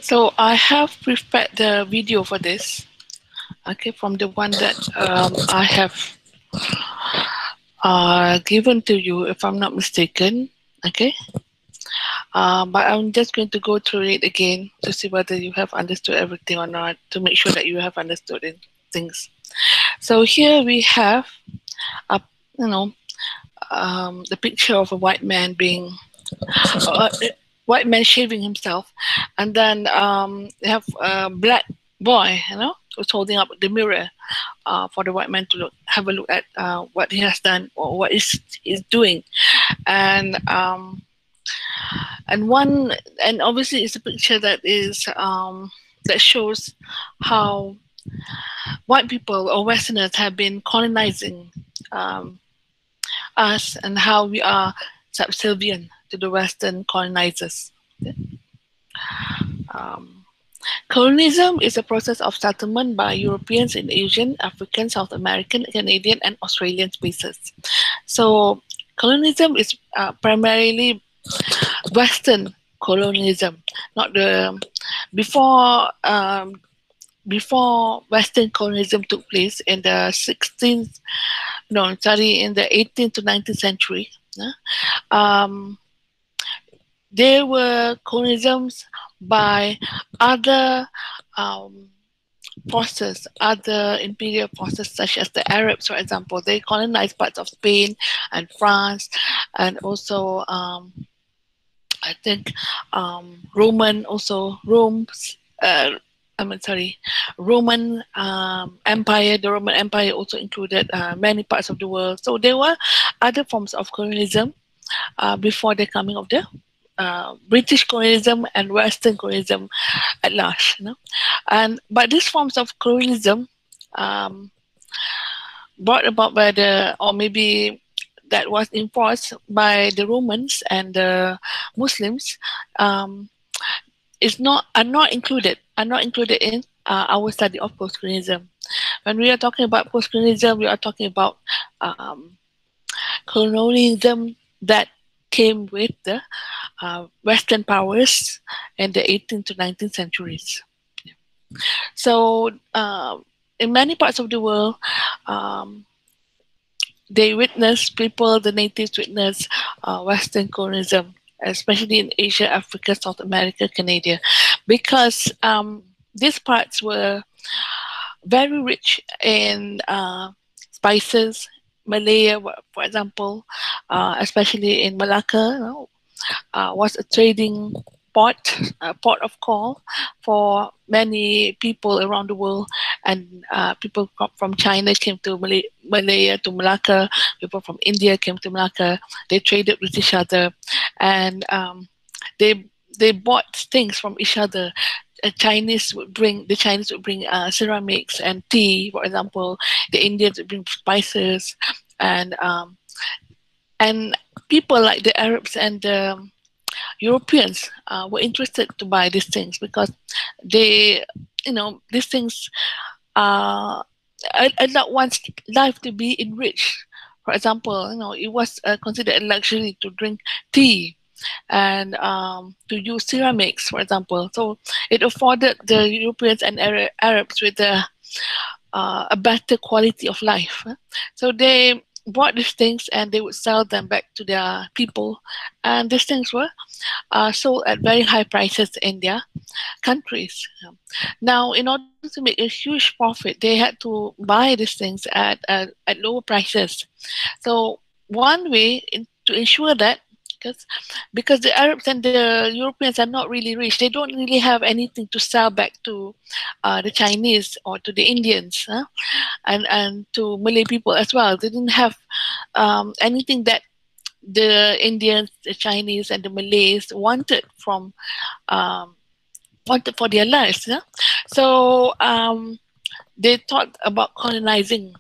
So I have prepared the video for this. Okay, from the one that I have given to you, if I'm not mistaken. Okay, but I'm just going to go through it again to see whether you have understood everything or not, to make sure that you have understood things. So here we have a, you know, the picture of a white man being white man shaving himself, and then they have a black boy, who's holding up the mirror for the white man to have a look at what he has done or what is doing, and one, and obviously it's a picture that is that shows how white people or Westerners have been colonizing um, us, and how we are subservient to the Western colonizers. Um, Colonialism is a process of settlement by Europeans in Asian, African, South American, Canadian, and Australian spaces. So, colonialism is primarily Western colonialism, not the before before Western colonialism took place in the 16th, no, sorry, in the 18th to 19th century. Um, there were colonialisms by other forces, other imperial forces, such as the Arabs, for example. They colonized parts of Spain and France, and also I think Roman, also Rome's. Roman Empire. The Roman Empire also included many parts of the world. So there were other forms of colonialism before the coming of the British colonialism and Western colonialism at large. But these forms of colonialism brought about by or maybe that was enforced by the Romans and the Muslims, are not included in our study of postcolonialism. When we are talking about postcolonialism, we are talking about colonialism that came with the Western powers in the 18th to 19th centuries. So in many parts of the world, they witness the natives witness Western colonialism, especially in Asia, Africa, South America, Canada, because these parts were very rich in spices. Malaya, for example, especially in Malacca, was a trading port of call for many people around the world, and people from China came to Malaya, to Malacca. People from India came to Malacca. They traded with each other, and they bought things from each other. The Chinese would bring ceramics and tea, for example. The Indians would bring spices, and people like the Arabs and the Europeans were interested to buy these things, because they, these things allowed one's life to be enriched. For example, it was considered a luxury to drink tea and to use ceramics, for example. So it afforded the Europeans and Arabs with a better quality of life. So they bought these things and they would sell them back to their people, and these things were sold at very high prices in their countries. Now, in order to make a huge profit, they had to buy these things at lower prices. So one way to ensure that, because the Arabs and the Europeans are not really rich, they don't really have anything to sell back to the Chinese or to the Indians, and to Malay people as well. They didn't have anything that the Indians, the Chinese, and the Malays wanted for their lives. So they thought about colonizing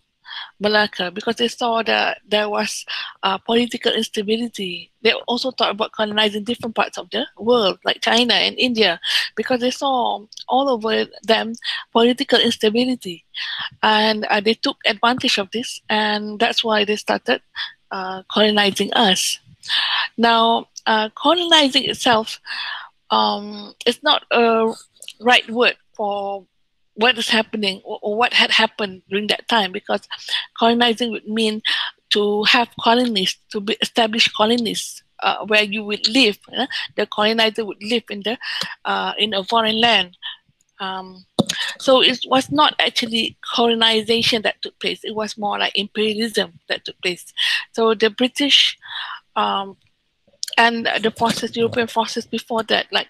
Malacca because they saw that there was political instability. They also thought about colonizing different parts of the world, like China and India, because they saw all over them political instability. And they took advantage of this, and that's why they started colonizing us. Now, colonizing itself is not a right word for what is happening, or what had happened during that time, because colonizing would mean to have colonies, to be established colonies, where you would live. The colonizer would live in a foreign land. Um, so it was not actually colonization that took place. It was more like imperialism that took place. So the British, um, and the forces, European forces before that, like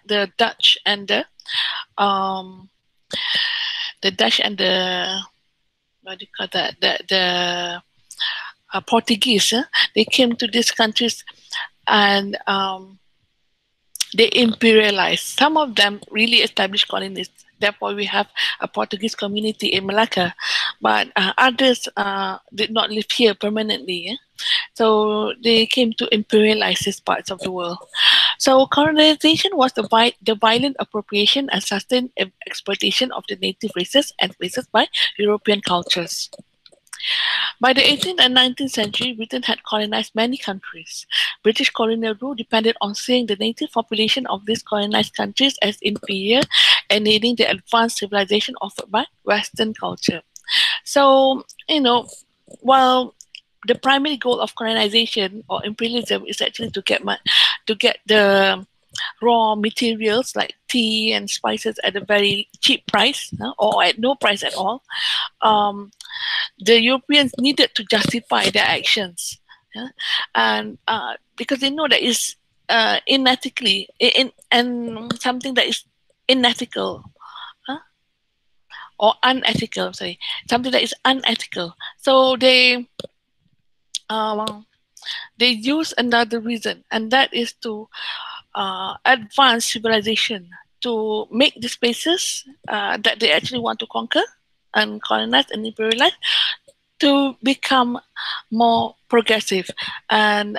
um, the Dutch and the, what do you call that? The Portuguese. They came to these countries, and they imperialized. Some of them really established colonies. Therefore, we have a Portuguese community in Malacca, but others did not live here permanently. So they came to imperialize these parts of the world. So colonization was the violent appropriation and sustained exploitation of the native races and places by European cultures. By the 18th and 19th century, Britain had colonized many countries. British colonial rule depended on seeing the native population of these colonized countries as inferior and needing the advanced civilization offered by Western culture. So, while the primary goal of colonization or imperialism is actually to get the raw materials like tea and spices at a very cheap price, or at no price at all. Um, the Europeans needed to justify their actions, and because they know that is unethically and something that is unethical, or unethical. Sorry, something that is unethical. So um, they use another reason, and that is to advance civilization, to make the spaces that they actually want to conquer and colonize and imperialize, to become more progressive and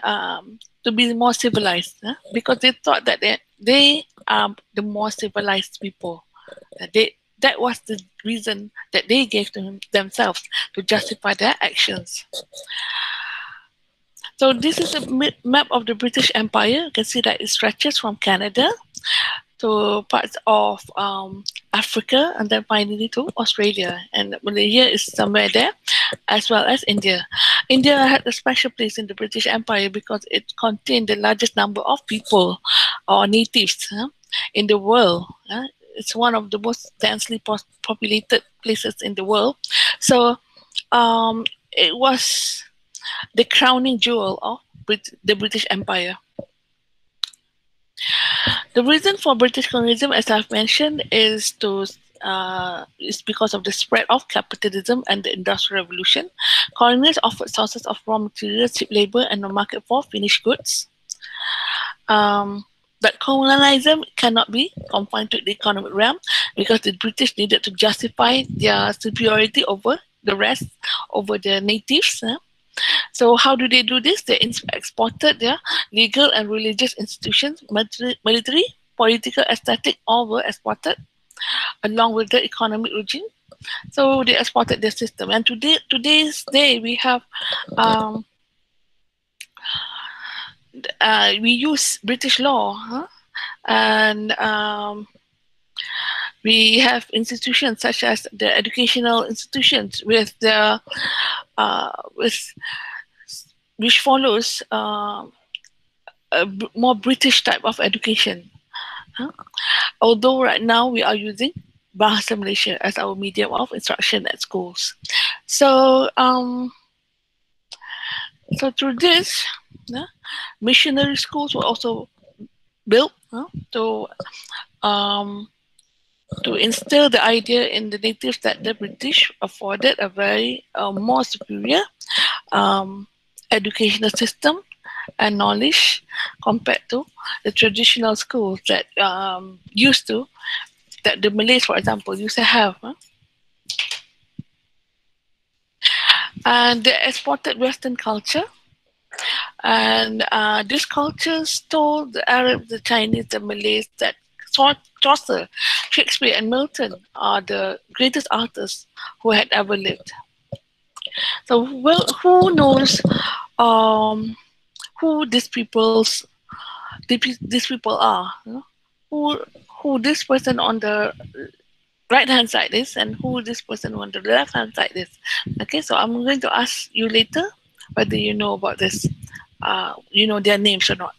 to be more civilized, because they thought that they are the more civilized people. That was the reason that they gave to themselves to justify their actions. So this is a map of the British Empire. You can see that it stretches from Canada to parts of Africa, and then finally to Australia. And Malaysia is somewhere there, as well as India. India had a special place in the British Empire because it contained the largest number of people or natives in the world. It's one of the most densely populated places in the world. So it was the crowning jewel of the British Empire. The reason for British colonialism, as I've mentioned, is because of the spread of capitalism and the Industrial Revolution. Colonies offered sources of raw materials, cheap labor, and a market for finished goods. But colonialism cannot be confined to the economic realm because the British needed to justify their superiority over the rest, over the natives. So how do they do this? They exported their legal and religious institutions, military, political, aesthetic, all were exported along with the economic regime. So they exported their system. And today's day, we have we use British law, and we have institutions such as the educational institutions with the which follows a more British type of education. Although right now we are using Bahasa Malaysia as our medium of instruction at schools. So so through this, missionary schools were also built to instill the idea in the natives that the British afforded a very more superior educational system and knowledge compared to the traditional schools that that the Malays, for example, used to have. And they exported Western culture. And these cultures told the Arabs, the Chinese, the Malays that Chaucer, Shakespeare, and Milton are the greatest artists who had ever lived. So, well, who knows who these people are? Who who this person on the right hand side is and who this person on the left hand side is. Okay, so I'm going to ask you later whether you know about this, you know their names or not.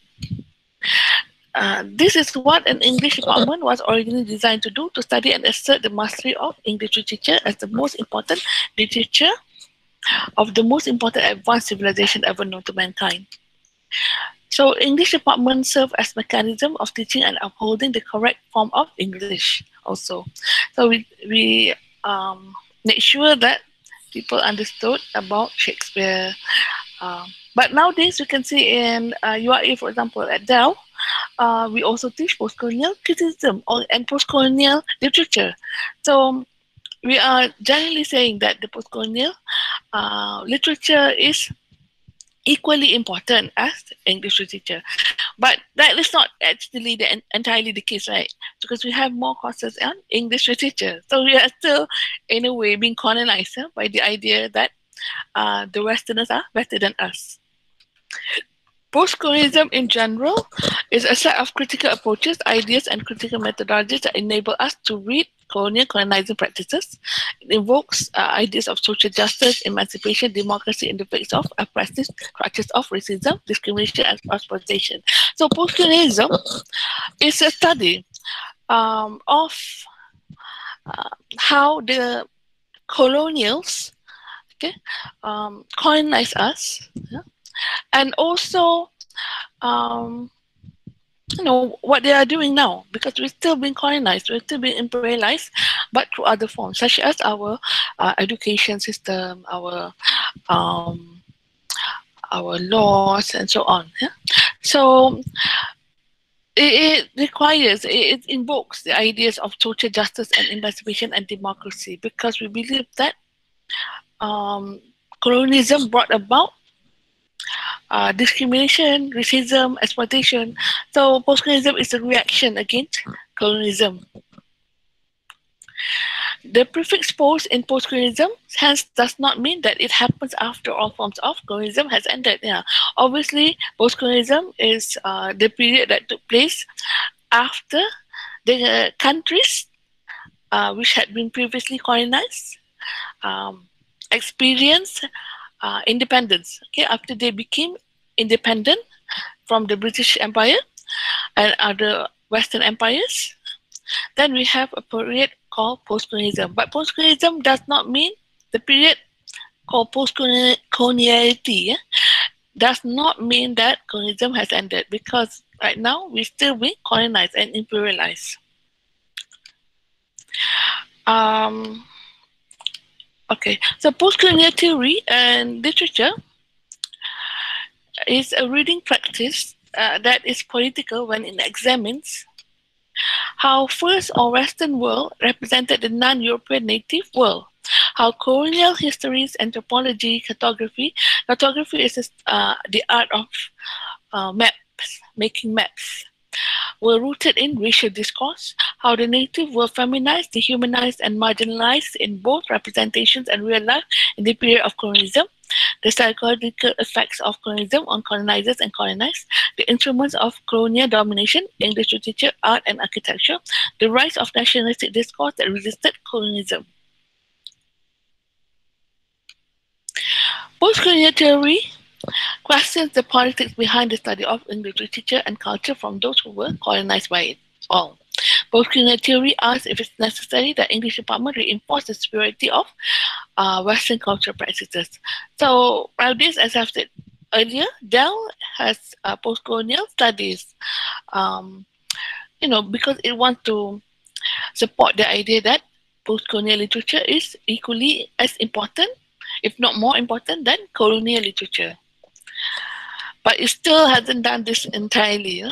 This is what an English department was originally designed to do, to study and assert the mastery of English literature as the most important literature of the most important advanced civilization ever known to mankind. So English department serve as mechanism of teaching and upholding the correct form of English also. So we make sure that people understood about Shakespeare. But nowadays we can see in URA, for example, at Dell, we also teach postcolonial criticism and postcolonial literature. So we are generally saying that the postcolonial literature is equally important as English literature. But that is not actually entirely the case, right? Because we have more courses on English literature. So we are still, in a way, being colonized by the idea that the Westerners are better than us. Postcolonialism in general is a set of critical approaches, ideas, and critical methodologies that enable us to read colonizing practices. It invokes ideas of social justice, emancipation, democracy in the face of oppressive structures of racism, discrimination, and exploitation. So postcolonialism is a study of how the colonials colonize us, and also what they are doing now, because we're still being colonized, we're still being imperialized, but through other forms, such as our education system, our laws, and so on. So it requires, it invokes the ideas of social justice and emancipation and democracy, because we believe that colonialism brought about discrimination, racism, exploitation. So postcolonialism is a reaction against colonialism. The prefix post in postcolonialism hence does not mean that it happens after all forms of colonialism has ended. Obviously, postcolonialism is the period that took place after the countries which had been previously colonized experienced independence. After they became independent from the British Empire and other Western empires, then we have a period called postcolonialism. But postcolonialism does not mean the period called postcoloniality. Does not mean that colonialism has ended, because right now we're still being colonized and imperialized. Okay, so postcolonial theory and literature is a reading practice that is political when it examines how first or Western world represented the non-European native world, how colonial histories, anthropology, cartography is the art of maps, making maps, were rooted in racial discourse, how the native were feminized, dehumanized, and marginalized in both representations and real life in the period of colonialism, the psychological effects of colonialism on colonizers and colonized, the instruments of colonial domination, English literature, art, and architecture, the rise of nationalistic discourse that resisted colonialism. Postcolonial theory questions the politics behind the study of English literature and culture from those who were colonized by it all. Postcolonial theory asks if it's necessary that English department reinforce the superiority of Western cultural practices. So nowadays, as I've said earlier, Dell has postcolonial studies, because it wants to support the idea that postcolonial literature is equally as important, if not more important, than colonial literature. But it still hasn't done this entirely.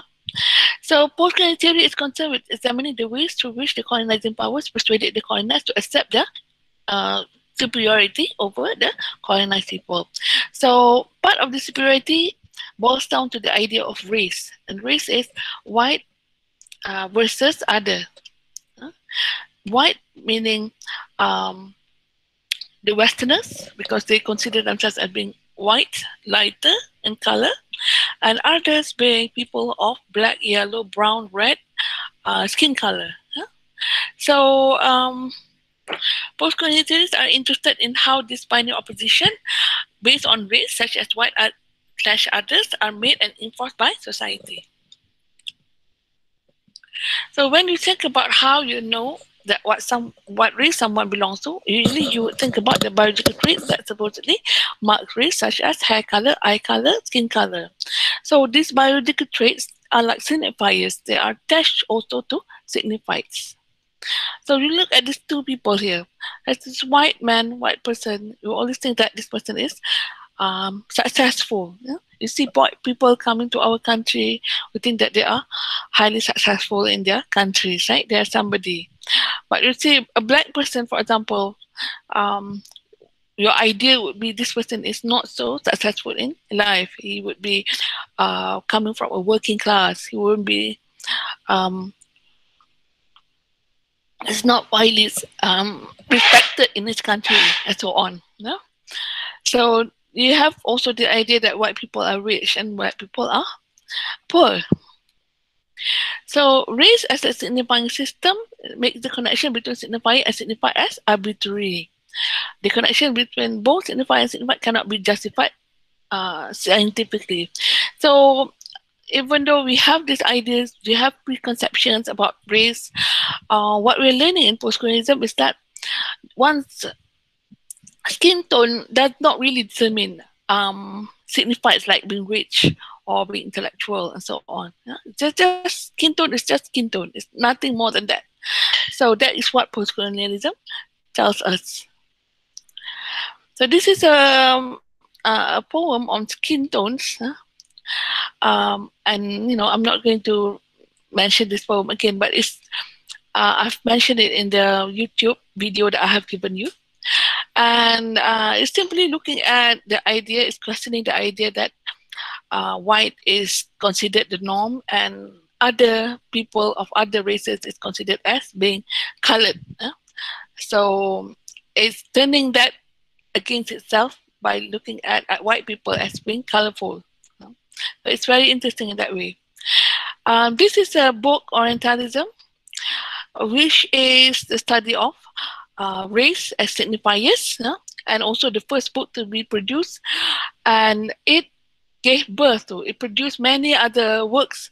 So postcolonial theory is concerned with examining the ways through which the colonizing powers persuaded the colonized to accept their superiority over the colonized people. So part of the superiority boils down to the idea of race. And race is white versus other. White meaning the Westerners, because they consider themselves as being white, lighter in color, and others being people of black, yellow, brown, red, skin color. Yeah? So postcolonialists are interested in how this binary opposition based on race, such as white slash others, are made and enforced by society. So when you think about how you know that what race someone belongs to, usually you would think about the biological traits that supposedly mark race, such as hair color, eye color, skin color. So these biological traits are like signifiers. They are attached also to signifiers. So you look at these two people here. As this white man, white person, you always think that this person is successful. Yeah? You see people coming to our country, we think that they are highly successful in their countries, right? They are somebody. But you see a black person, for example, um, your idea would be this person is not so successful in life. He would be coming from a working class. He wouldn't be is not widely respected in this country and so on. No? So you have also the idea that white people are rich and white people are poor. So race as a signifying system makes the connection between signifier and signified as arbitrary. The connection between both signifier and signified cannot be justified scientifically. So even though we have these ideas, we have preconceptions about race, what we're learning in postcolonialism is that one's skin tone does not really determine signifies like being rich or being intellectual and so on. Yeah? Just skin tone is just skin tone. It's nothing more than that. So that is what postcolonialism tells us. So this is a poem on skin tones. And I'm not going to mention this poem again, but it's I've mentioned it in the YouTube video that I have given you. And it's simply looking at the idea, it's questioning the idea that white is considered the norm and other people of other races is considered as being colored. So it's turning that against itself by looking at white people as being colorful. So it's very interesting in that way. This is a book, Orientalism, which is the study of race as signifiers, and also the first book to be produced. And it gave birth to, it produced many other works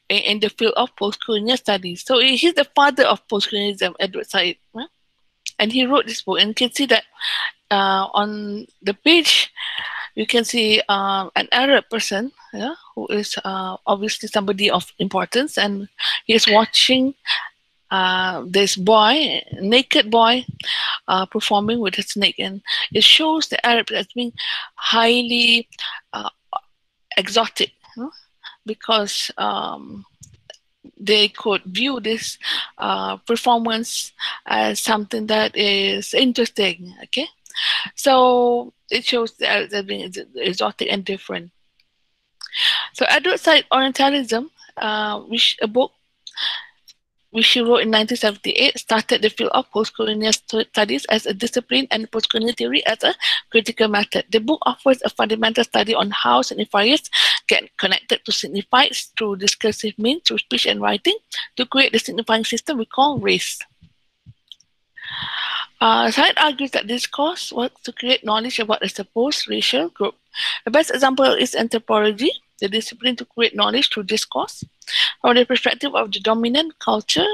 in the field of postcolonial studies. So he's the father of postcolonialism, Edward Said. And he wrote this book. And you can see that on the page, you can see an Arab person who is obviously somebody of importance, and he is watching this boy, naked boy, performing with a snake, and it shows the Arabs as being highly exotic, because they could view this performance as something that is interesting. Okay, so it shows the Arabs as being exotic and different. So Edward Said Orientalism, which a book which she wrote in 1978, started the field of postcolonial studies as a discipline and postcolonial theory as a critical method. The book offers a fundamental study on how signifiers get connected to signifieds through discursive means, through speech and writing, to create the signifying system we call race. Said argues that discourse works to create knowledge about a supposed racial group. The best example is anthropology, the discipline to create knowledge through discourse from the perspective of the dominant culture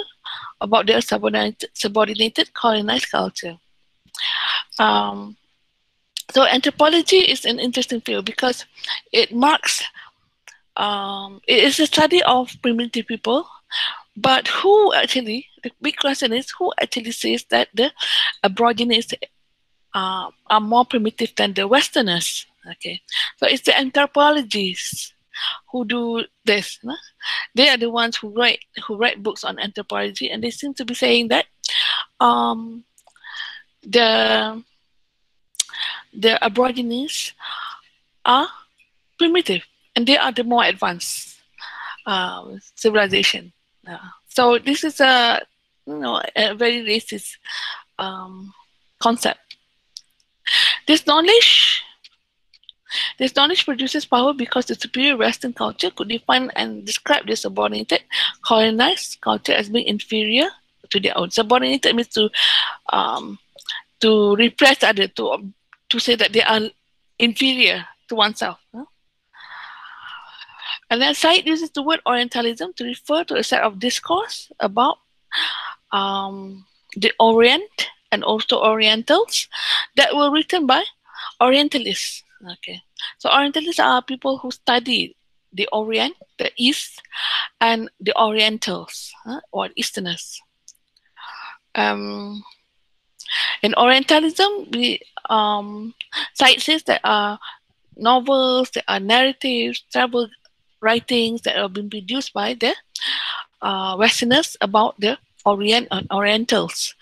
about their subordinated colonized culture. So anthropology is an interesting field because it marks, it is a study of primitive people, but who actually, the big question is, who actually says that the Aborigines are more primitive than the Westerners? Okay, so it's the anthropologists who do this. They are the ones who write books on anthropology, and they seem to be saying that the Aborigines are primitive and they are the more advanced civilization. So this is a very racist concept. This knowledge This knowledge produces power because the superior Western culture could define and describe the subordinated, colonized culture as being inferior to their own. Subordinated means um, to repress others, to say that they are inferior to oneself. And then Said uses the word Orientalism to refer to a set of discourse about the Orient and also Orientals that were written by Orientalists. Okay, so Orientalists are people who study the Orient, the East, and the Orientals or Easterners. Um, in Orientalism, Said says that novels, there are narratives, travel writings that have been produced by the Westerners about the Orient and Orientals.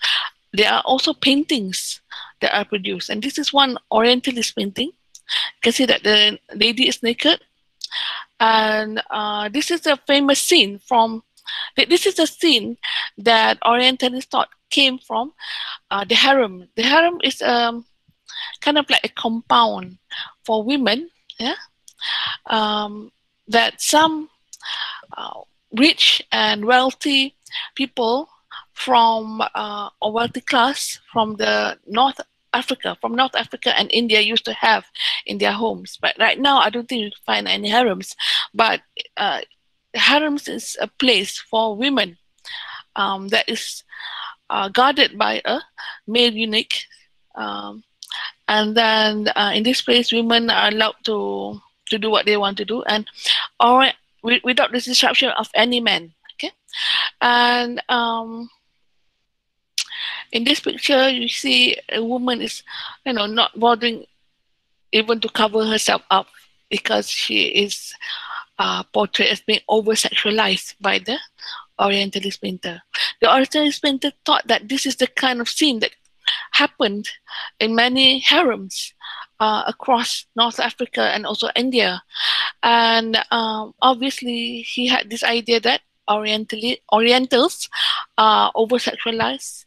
There are also paintings that are produced, and this is one Orientalist painting. You can see that the lady is naked, and this is a famous scene from. This is a scene that Orientalists thought came from the harem. The harem is kind of like a compound for women, yeah, that some rich and wealthy people from a wealthy class from the North Africa and India used to have in their homes. But right now, I don't think you can find any harems. But harems is a place for women that is guarded by a male eunuch. And then in this place, women are allowed to do what they want to do, and or without the disruption of any man. Okay, and in this picture, you see a woman is, not bothering even to cover herself up because she is portrayed as being over sexualized by the Orientalist painter. The Orientalist painter thought that this is the kind of scene that happened in many harems across North Africa and also India. And obviously, he had this idea that Orientals are over sexualized.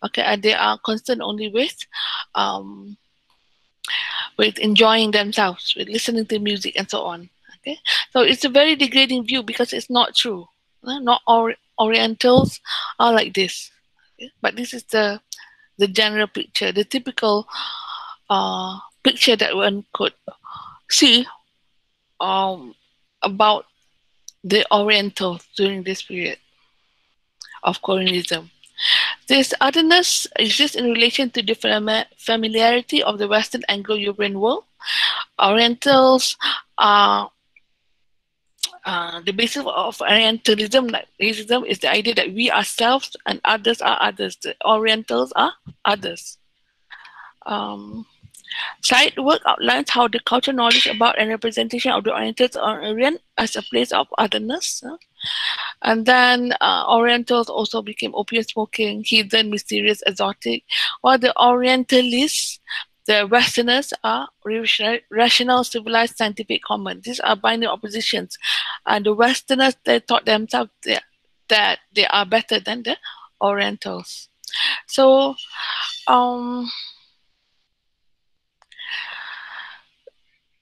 Okay, and they are concerned only with enjoying themselves, with listening to music and so on. Okay, so it's a very degrading view because it's not true. Not all Orientals are like this. Okay? But this is the general picture, the typical picture that one could see about the Orientals during this period of colonialism. This otherness exists in relation to the familiarity of the Western Anglo-European world. Orientals are the basis of Orientalism, like racism, is the idea that we are selves and others are others. The Orientals are others. Side work outlines how the cultural knowledge about and representation of the Orientals on Orient as a place of otherness. And then Orientals also became opium smoking, heathen, mysterious, exotic, while the Orientalists, the Westerners, are rational, civilized, scientific, common. These are binary oppositions. And the Westerners, they thought themselves that they are better than the Orientals. So,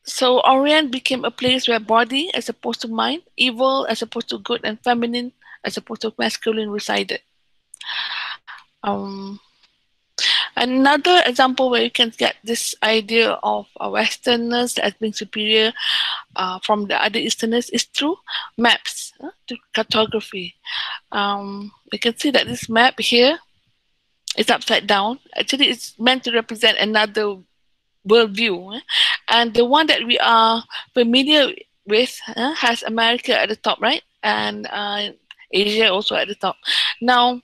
So Orient became a place where body as opposed to mind, evil as opposed to good, and feminine as opposed to masculine resided. Another example where you can get this idea of Westerners as being superior from the other Easterners is through maps, through cartography. You can see that this map here is upside down. Actually, it's meant to represent another worldview, and the one that we are familiar with has America at the top, right, and Asia also at the top. Now,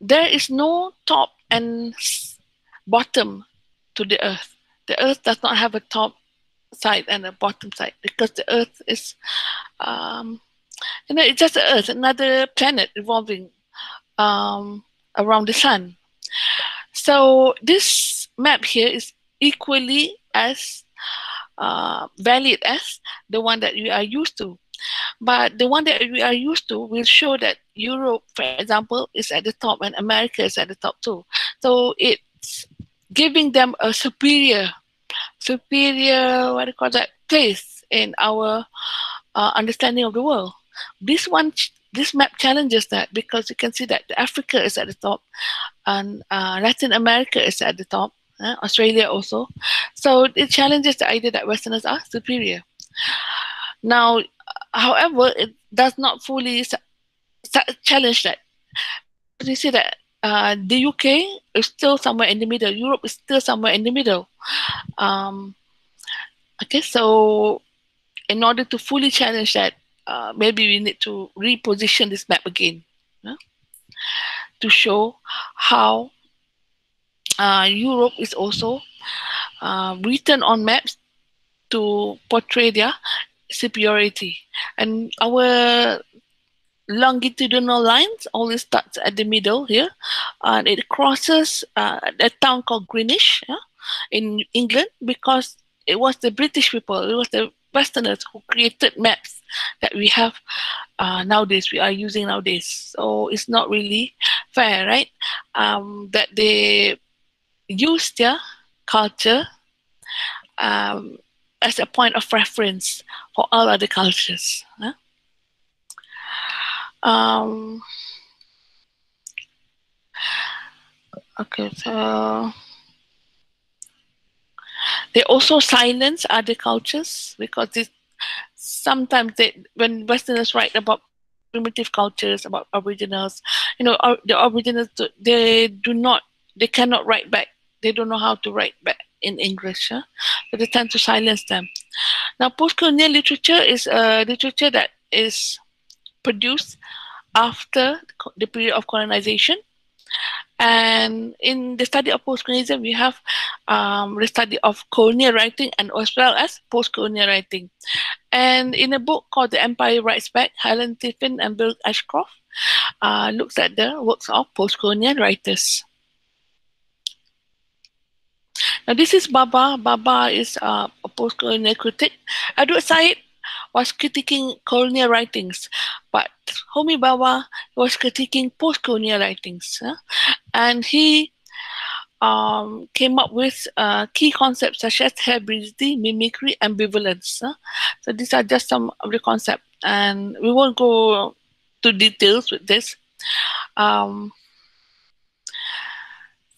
there is no top and bottom to the Earth. The Earth does not have a top side and a bottom side because the Earth is, it's just the Earth, another planet revolving around the sun. So this map here is equally as valid as the one that we are used to. But the one that we are used to will show that Europe, for example, is at the top and America is at the top too. So it's giving them a superior superior, what do you call that, place in our understanding of the world. This map challenges that, because you can see that Africa is at the top, and Latin America is at the top, Australia also. So it challenges the idea that Westerners are superior. Now, however, it does not fully challenge that, because you see that the UK is still somewhere in the middle, Europe is still somewhere in the middle. Okay, so in order to fully challenge that, maybe we need to reposition this map again, to show how Europe is also written on maps to portray their superiority. And our longitudinal lines always starts at the middle here, and it crosses a town called Greenwich in England, because it was the British people, it was the Westerners who created maps that we have nowadays, we are using nowadays. So it's not really fair, right? That they use their culture as a point of reference for all other cultures. Okay, so they also silence other cultures, because sometimes when Westerners write about primitive cultures, about Aboriginals, the Aboriginals, they cannot write back. They don't know how to write back in English, so they tend to silence them. Now, post-colonial literature is literature that is produced after the period of colonization. And in the study of post-colonialism, we have the study of colonial writing and as well as post-colonial writing. And in a book called The Empire Writes Back, Helen Tiffin and Bill Ashcroft looks at the works of post-colonial writers. Now, this is Baba. Baba is a post-colonial critic. Edward Said was critiquing colonial writings, but Homi Bhabha was critiquing post-colonial writings. And he came up with key concepts such as hybridity, mimicry, ambivalence. So these are just some of the concepts, and we won't go to details with this.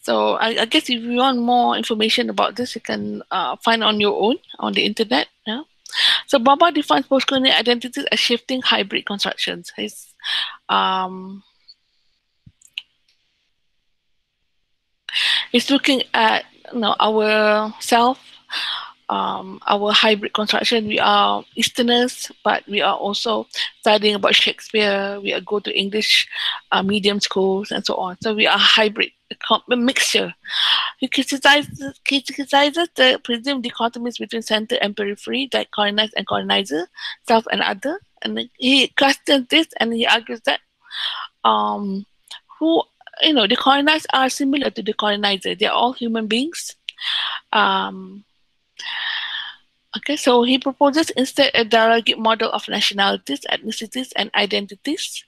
So I guess if you want more information about this, you can find on your own on the internet. So Bhabha defines post-colonial identities as shifting hybrid constructions. He's looking at our self, our hybrid construction. We are Easterners, but we are also studying about Shakespeare. We go to English medium schools and so on. So we are hybrid, a mixture. He criticizes the presumed dichotomies between center and periphery, like colonized and colonizer, self and other. And he questions this, and he argues that the colonized are similar to the colonizer. They are all human beings. Okay, so he proposes instead a dialogic model of nationalities, ethnicities, and identities.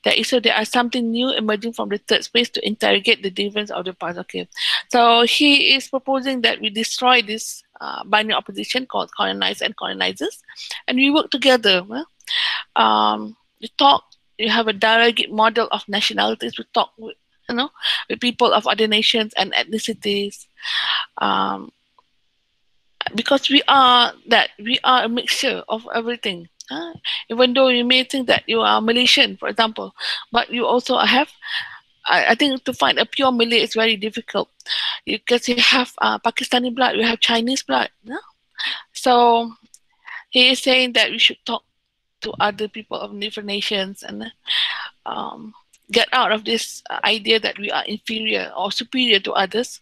There are something new emerging from the third space to interrogate the difference of the past. Okay, so he is proposing that we destroy this binary opposition called colonized and colonizers, and we work together. You have a dialogic model of nationalities. We talk with people of other nations and ethnicities. Because we are a mixture of everything. Even though you may think that you are Malaysian, for example, but you also have, I think to find a pure Malay is very difficult, because you have Pakistani blood, you have Chinese blood. So he is saying that we should talk to other people of different nations and get out of this idea that we are inferior or superior to others.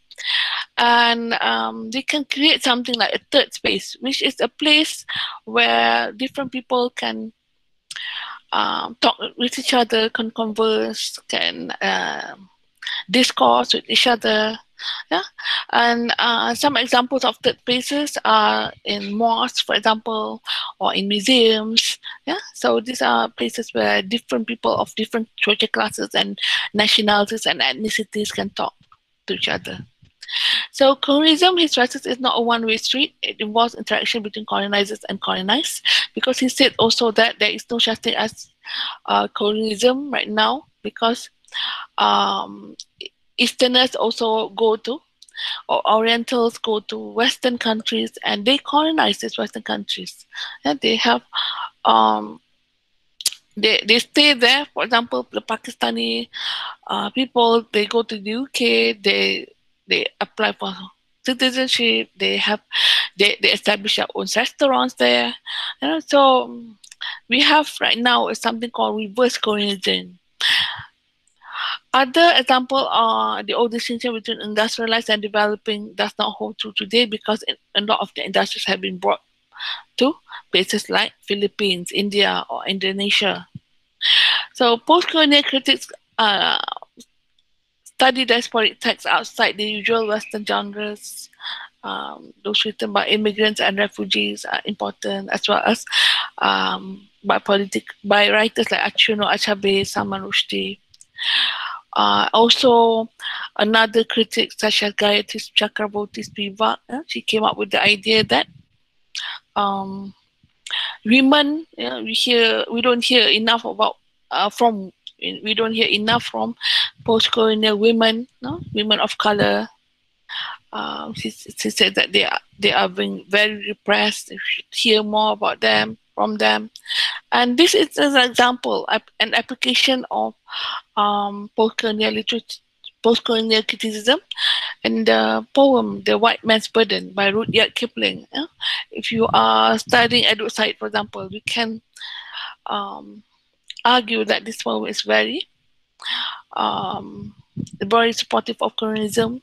And they can create something like a third space, which is a place where different people can talk with each other, can converse, can discourse with each other. And some examples of third spaces are in mosques, for example, or in museums. So these are places where different people of different social classes and nationalities and ethnicities can talk to each other. So colonialism, he stresses, is not a one-way street. It involves interaction between colonizers and colonized, because he said also that there is no such thing as colonialism right now, because um, Easterners also go to, or Orientals go to Western countries, and they colonize these Western countries, and they have um, they stay there. For example, the Pakistani people, they go to the UK, they apply for citizenship, they establish their own restaurants there. So we have right now is something called reverse colonialism. Other example are the old distinction between industrialized and developing does not hold true today, because a lot of the industries have been brought to places like Philippines, India, or Indonesia. So post-colonial critics study diasporic texts outside the usual Western genres. Those written by immigrants and refugees are important, as well as by writers like Achuno Achabe, Salman Rushdie. Also, another critic such as Gayatri Chakraborty Spivak, she came up with the idea that um, women, we don't hear enough about from we don't hear enough from post-colonial women, no, women of color. She said that they are being very repressed. You should hear more about them from them, and this is an example, an application of post-colonial literature, post-colonial criticism, and the poem "The White Man's Burden" by Rudyard Kipling. If you are studying Edward Said, for example, we can um, argue that this poem is um, very supportive of colonialism.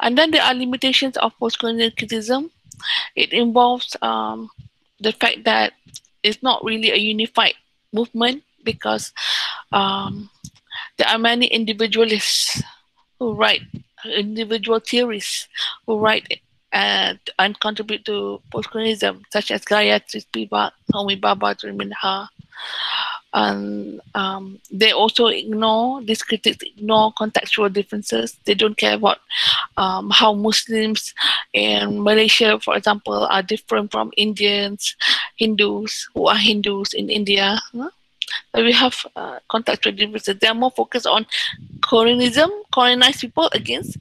And then there are limitations of post-colonial criticism. It involves the fact that it's not really a unified movement, because um, there are many individualists who write individual theories who write and contribute to post-colonialism, such as Gayatri Spivak, Homi Bhabha, Minha. And they also ignore, these critics ignore contextual differences. They don't care about how Muslims in Malaysia, for example, are different from Indians, Hindus who are Hindus in India. So we have contextual differences. They are more focused on colonialism, colonized people against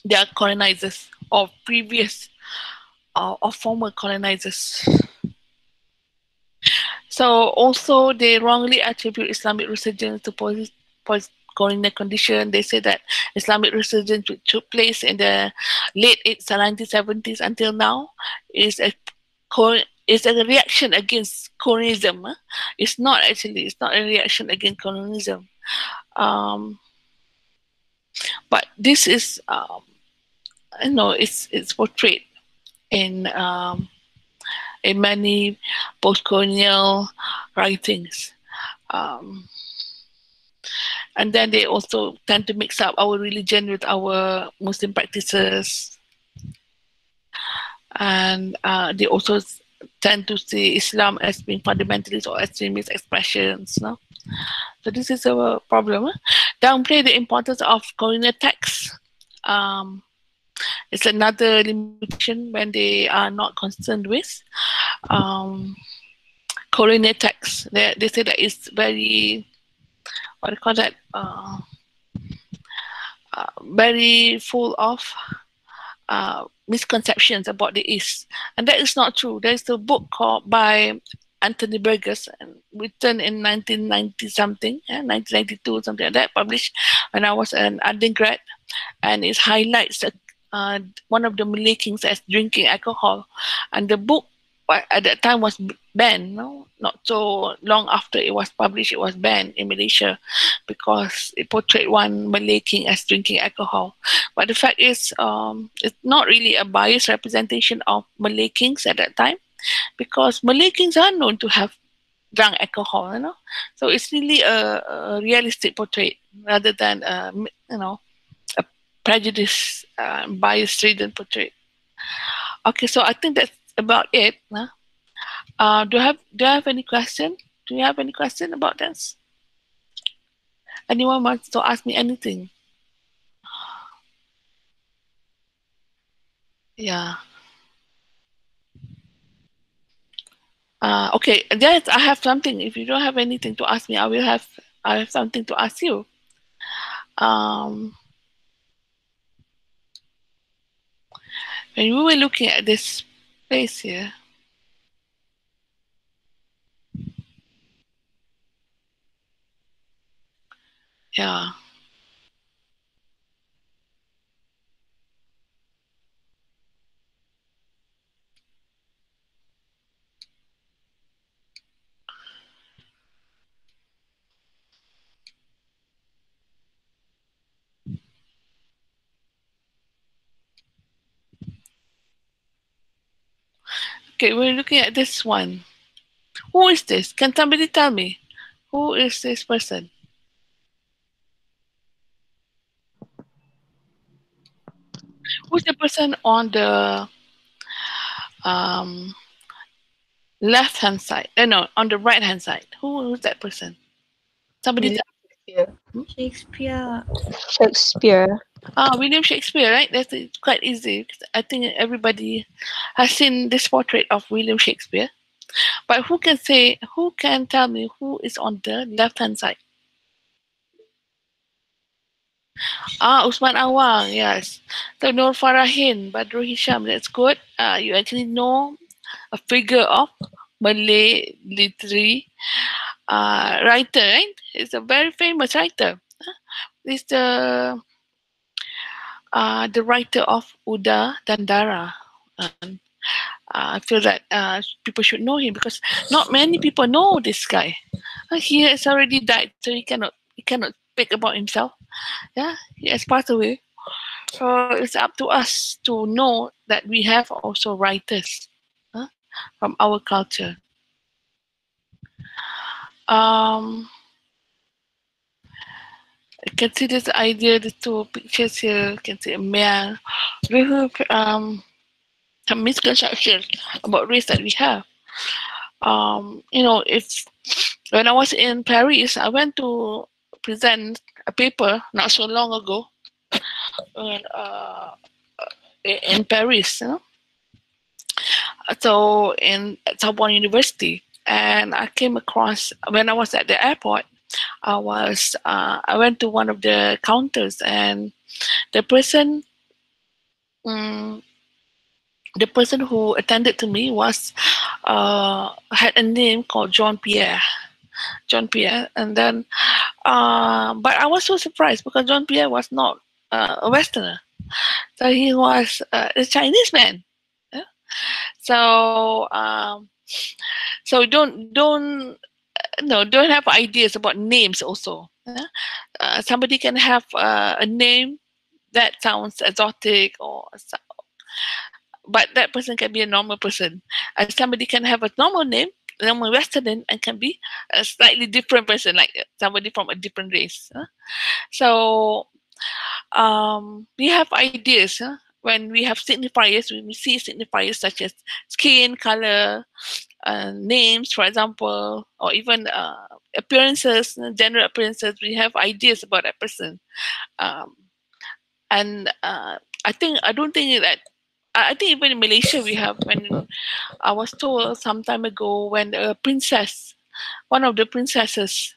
their colonizers, or previous or former colonizers. So also they wrongly attribute Islamic resurgence to post-colonial condition. They say that Islamic resurgence, which took place in the late 1970s until now, is a reaction against colonialism. It's not a reaction against colonialism. But this is, it's portrayed in many post-colonial writings. And then they also tend to mix up our religion with our Muslim practices. And they also tend to see Islam as being fundamentalist or extremist expressions. No? So this is a problem. Downplay the importance of colonial texts. It's another limitation when they are not concerned with colonial texts. They say that it's very, what do you call that? Very full of misconceptions about the East, and that is not true. There is a book called by Anthony Burgess, and written in 1990 something, 1992 something like that, published when I was an undergrad, and it highlights one of the Malay kings as drinking alcohol, and the book at that time was banned. No? Not so long after it was published, it was banned in Malaysia because it portrayed one Malay king as drinking alcohol. But the fact is, it's not really a biased representation of Malay kings at that time, because Malay kings are known to have drunk alcohol. So it's really a realistic portrait rather than a prejudice, bias-ridden portrait. Okay, so I think that's about it. Do I have any question? Do you have any question about this? Anyone wants to ask me anything? Yeah. Okay. Yes, I have something. If you don't have anything to ask me, I have something to ask you. Um, when we were looking at this place here, yeah. Okay, we're looking at this one. Who is this? Can somebody tell me? Who is this person? Who's the person on the um, left hand side? No, on the right hand side. Who's that person? Somebody William tell. Shakespeare. Hmm? Shakespeare. Shakespeare. William Shakespeare, right? That's quite easy. I think everybody has seen this portrait of William Shakespeare. But who can tell me who is on the left hand side? Usman Awang, yes. So Nur Farahin, Badru Hisham, that's good. You actually know a figure of Malay literary writer, right? He's a very famous writer. He's the writer of Uda Dandara. And I feel that people should know him because not many people know this guy. He has already died, so he cannot speak about himself. Yeah, he has passed away. So it's up to us to know that we have also writers from our culture. Um, you can see this idea, the two pictures here. You can see a man. We have some misconceptions about race that we have. If when I was in Paris, I went to present a paper not so long ago in, in Paris. So in Sorbonne University, and I came across when I was at the airport. I went to one of the counters, and the person um, the person who attended to me was had a name called John Pierre, and then but I was so surprised because John Pierre was not a Westerner, so he was a Chinese man. Yeah? So don't no, don't have ideas about names also. Yeah? Somebody can have a name that sounds exotic, but that person can be a normal person. Somebody can have a normal name, normal Western name, and can be a slightly different person, like somebody from a different race. So we have ideas when we have signifiers. When we see signifiers such as skin color, names, for example, or even appearances, general appearances. We have ideas about that person, um, and I don't think that. I think even in Malaysia we have. When I was told some time ago, when a princess, one of the princesses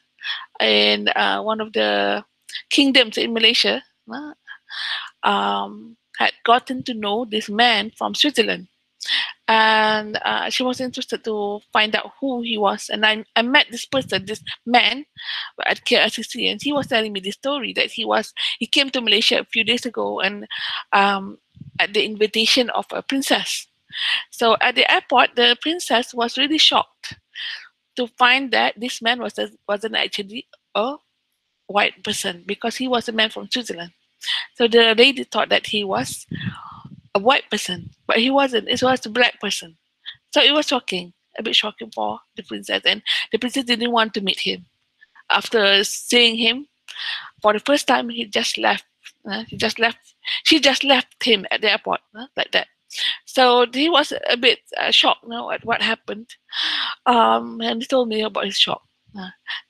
in one of the kingdoms in Malaysia, had gotten to know this man from Switzerland, and she was interested to find out who he was. And I met this person, this man, at KLCC, and he was telling me the story that he came to Malaysia a few days ago, and at the invitation of a princess. So at the airport, the princess was really shocked to find that this man wasn't actually a white person because he was a man from Switzerland. So the lady thought that he was a white person, but he wasn't. It was a black person. So it was shocking, a bit shocking for the princess. And the princess didn't want to meet him. After seeing him for the first time, he just left. He just left. She just left him at the airport, like that. So he was a bit shocked now at what happened, and he told me about his shock.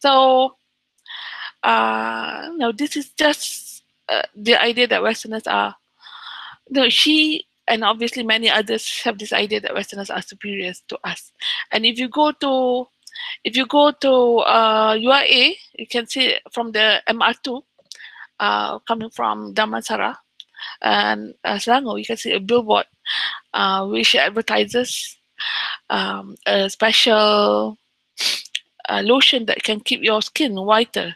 So no, this is just the idea that Westerners are. No, she and obviously many others have this idea that Westerners are superior to us. And if you go to UIA, you can see from the MR2 coming from Damansara and Selangor, you can see a billboard which advertises a special lotion that can keep your skin whiter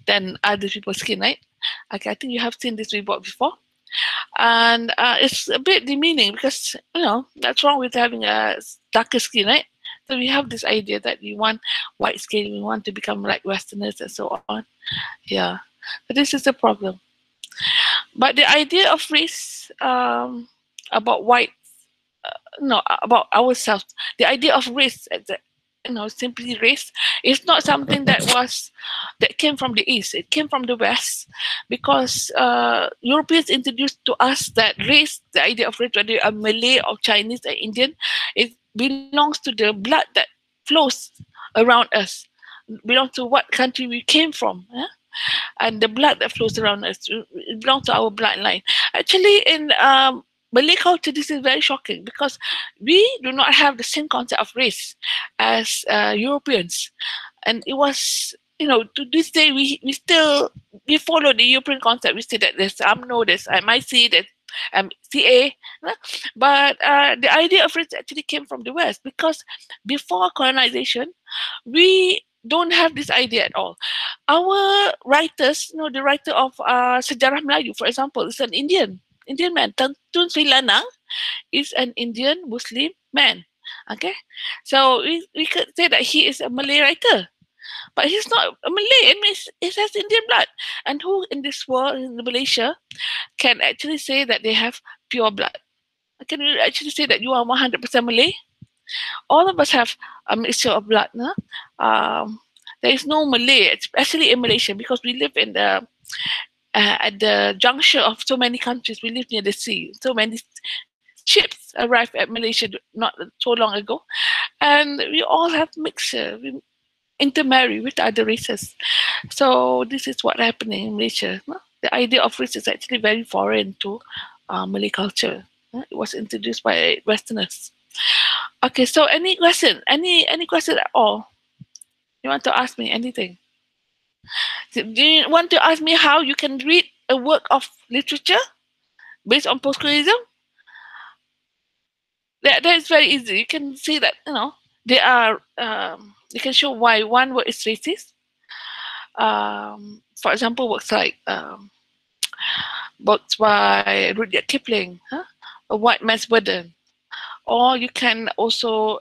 than other people's skin, right? Okay, I think you have seen this billboard before. And it's a bit demeaning because, that's wrong with having a darker skin, right? So we have this idea that we want white skin, we want to become like Westerners and so on. Yeah. So this is the problem. But the idea of race, about white, no, about ourselves, the idea of race, simply race, is not something that came from the East. It came from the West, because Europeans introduced to us that race, the idea of race, whether you're Malay or Chinese or Indian, it belongs to the blood that flows around us, belongs to what country we came from. And the blood that flows around us, it belongs to our bloodline. Actually, in Malay culture, this is very shocking because we do not have the same concept of race as Europeans. And it was, to this day, we follow the European concept. We say that there's AMNO, there's MIC, there's CA. But the idea of race actually came from the West, because before colonization, we don't have this idea at all. Our writers, the writer of Sejarah Melayu, for example, is an Indian man. Tun Sri Lanang is an Indian Muslim man. Okay, so we could say that he is a Malay writer, but he's not a Malay. It means he has Indian blood. And who in this world, in Malaysia, can actually say that they have pure blood? Can you actually say that you are 100% Malay? All of us have a mixture of blood. No? There is no Malay, especially in Malaysia, because we live in the at the juncture of so many countries. We live near the sea. So many ships arrived at Malaysia not so long ago, and we all have mixture. We intermarry with other races. So this is what happening in Malaysia. No? The idea of race is actually very foreign to Malay culture. It was introduced by Westerners. Okay, so any question? Any question at all? You want to ask me anything? Do you want to ask me how you can read a work of literature based on postcolonialism? That is very easy. You can see that, they are, you can show why one word is racist. For example, works like books by Rudyard Kipling, A White Man's Burden. Or you can also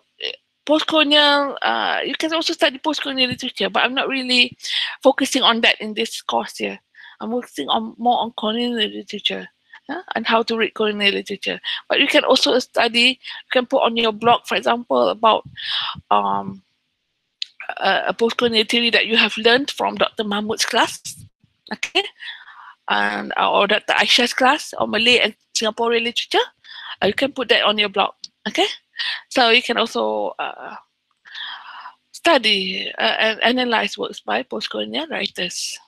post-colonial, you can also study post-colonial literature, but I'm not really focusing on that in this course here. I'm focusing more on colonial literature and how to read colonial literature. But you can also study, you can put on your blog, for example, about a post-colonial theory that you have learned from Dr. Mahmood's class, okay, and or Dr. Aisha's class, or Malay and Singaporean literature. You can put that on your blog, okay? So you can also study and analyze works by post-colonial writers.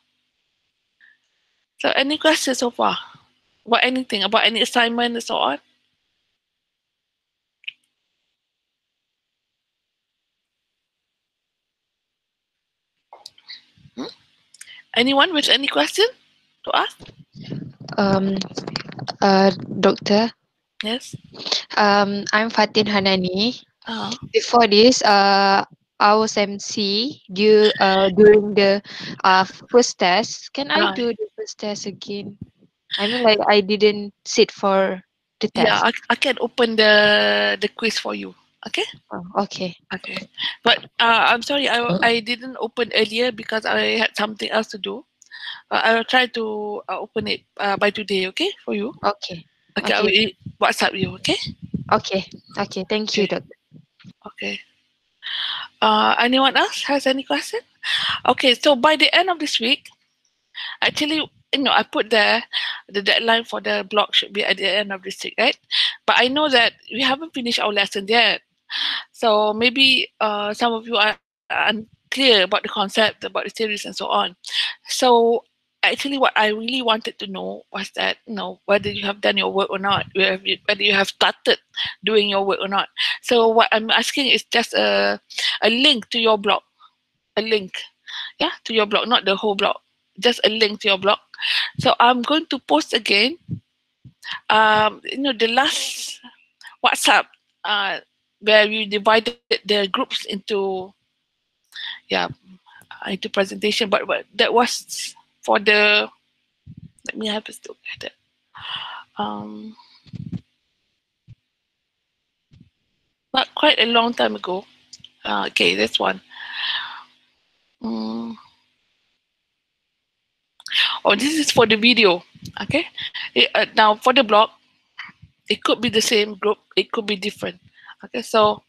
So any questions so far? About anything, about any assignment and so on? Anyone with any question to ask? Doctor. Yes. I'm Fatin Hanani. Before this, I was MC during the first test. Can I do the first test again? I mean, like, I didn't sit for the test. Yeah, I can open the quiz for you. Okay. Oh, okay. Okay. But I'm sorry, I didn't open earlier because I had something else to do. I'll try to open it by today. Okay, for you. Okay. Okay. I will WhatsApp you. Okay. Okay. Okay. Thank you, Doctor. Okay. Anyone else has any question? Okay, so by the end of this week, actually, I put the deadline for the blog should be at the end of this week, right? But I know that we haven't finished our lesson yet. So maybe some of you are unclear about the concept, about the theories and so on. So actually what I really wanted to know was that, whether you have done your work or not, whether you have started doing your work or not. So what I'm asking is just a link to your blog, a link, yeah, to your blog, not the whole blog, just a link to your blog. So I'm going to post again. The last WhatsApp, uh, where we divided the groups into, yeah, into presentation, but that was for the. Let me have a look at it. Um, not quite a long time ago. Okay, this one. Mm. Oh, this is for the video. Okay, now for the blog, it could be the same group, it could be different. Okay, so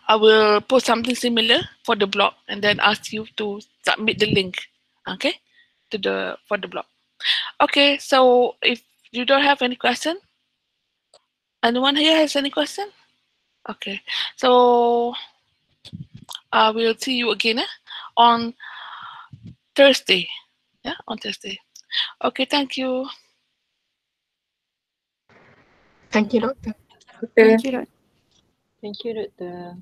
I will post something similar for the blog and then ask you to submit the link. Okay, to the for the blog. Okay, so if you don't have any question, anyone here has any question? Okay, so I will see you again on Thursday. Yeah, on Thursday. Okay, thank you. Thank you, Doctor. Thank you, Thank you, Doctor.